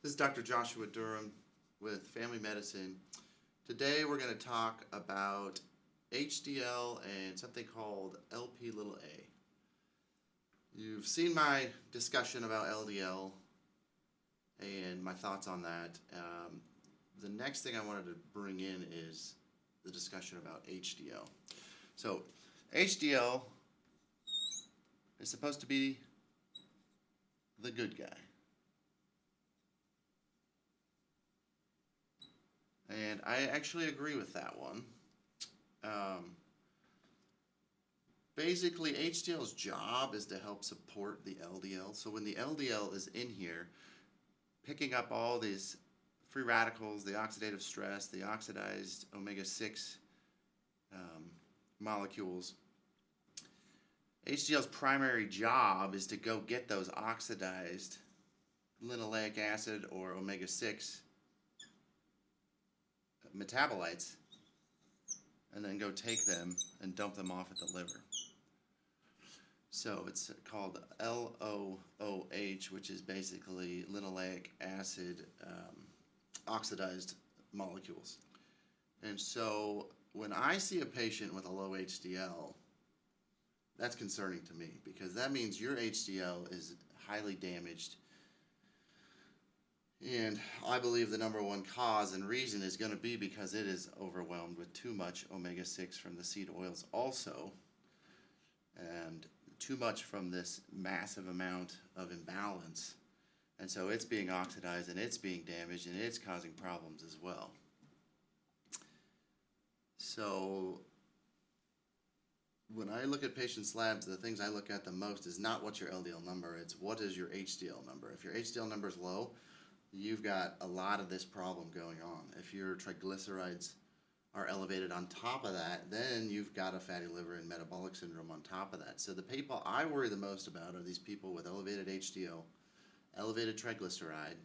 This is Dr. Joshua Durham with Family Medicine. Today we're going to talk about HDL and something called LPa. You've seen my discussion about LDL and my thoughts on that. The next thing I wanted to bring in is the discussion about HDL. So HDL is supposed to be the good guy. And I actually agree with that one. Basically, HDL's job is to help support the LDL. So when the LDL is in here, picking up all these free radicals, the oxidative stress, the oxidized omega-6 molecules, HDL's primary job is to go get those oxidized linoleic acid or omega-6 metabolites and then go take them and dump them off at the liver. So it's called LOOH, which is basically linoleic acid oxidized molecules. And so when I see a patient with a low HDL, that's concerning to me because that means your HDL is highly damaged. And I believe the number one cause and reason is going to be because it is overwhelmed with too much omega-6 from the seed oils also, and too much from this massive amount of imbalance. And so it's being oxidized and it's being damaged and it's causing problems as well. So when I look at patients' labs, the things I look at the most is not what's your LDL number, it's what is your HDL number. If your HDL number is low, you've got a lot of this problem going on. If your triglycerides are elevated on top of that, then you've got a fatty liver and metabolic syndrome on top of that. So the people I worry the most about are these people with elevated HDL, elevated triglyceride,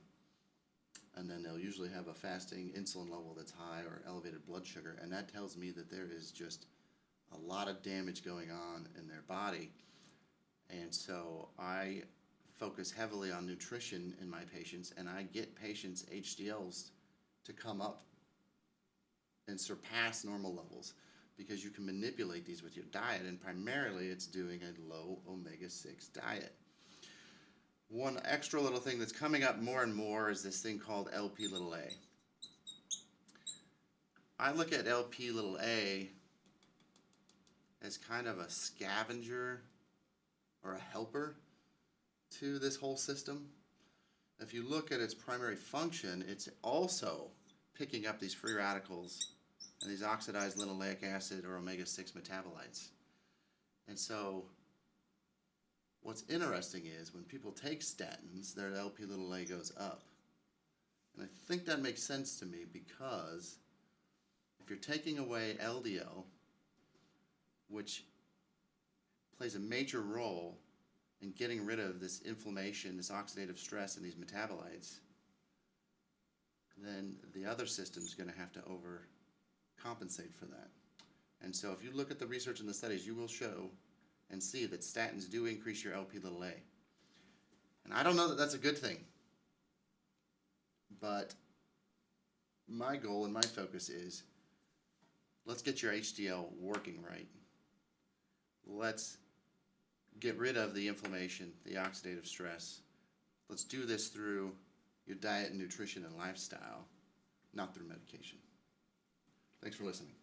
and then they'll usually have a fasting insulin level that's high or elevated blood sugar, and that tells me that there is just a lot of damage going on in their body. And so I focus heavily on nutrition in my patients, and I get patients' HDLs to come up and surpass normal levels because you can manipulate these with your diet, and primarily it's doing a low omega-6 diet. One extra little thing that's coming up more and more is this thing called LPa. I look at LPa as kind of a scavenger or a helper to this whole system. If you look at its primary function, it's also picking up these free radicals and these oxidized linoleic acid or omega-6 metabolites. And so what's interesting is when people take statins, their LPa goes up. And I think that makes sense to me because if you're taking away LDL, which plays a major role in getting rid of this inflammation, this oxidative stress, and these metabolites, then the other system's going to have to overcompensate for that. And so if you look at the research and the studies, you will show and see that statins do increase your LPa. And I don't know that that's a good thing, but my goal and my focus is let's get your HDL working right. Let's get rid of the inflammation, the oxidative stress. Let's do this through your diet and nutrition and lifestyle, not through medication. Thanks for listening.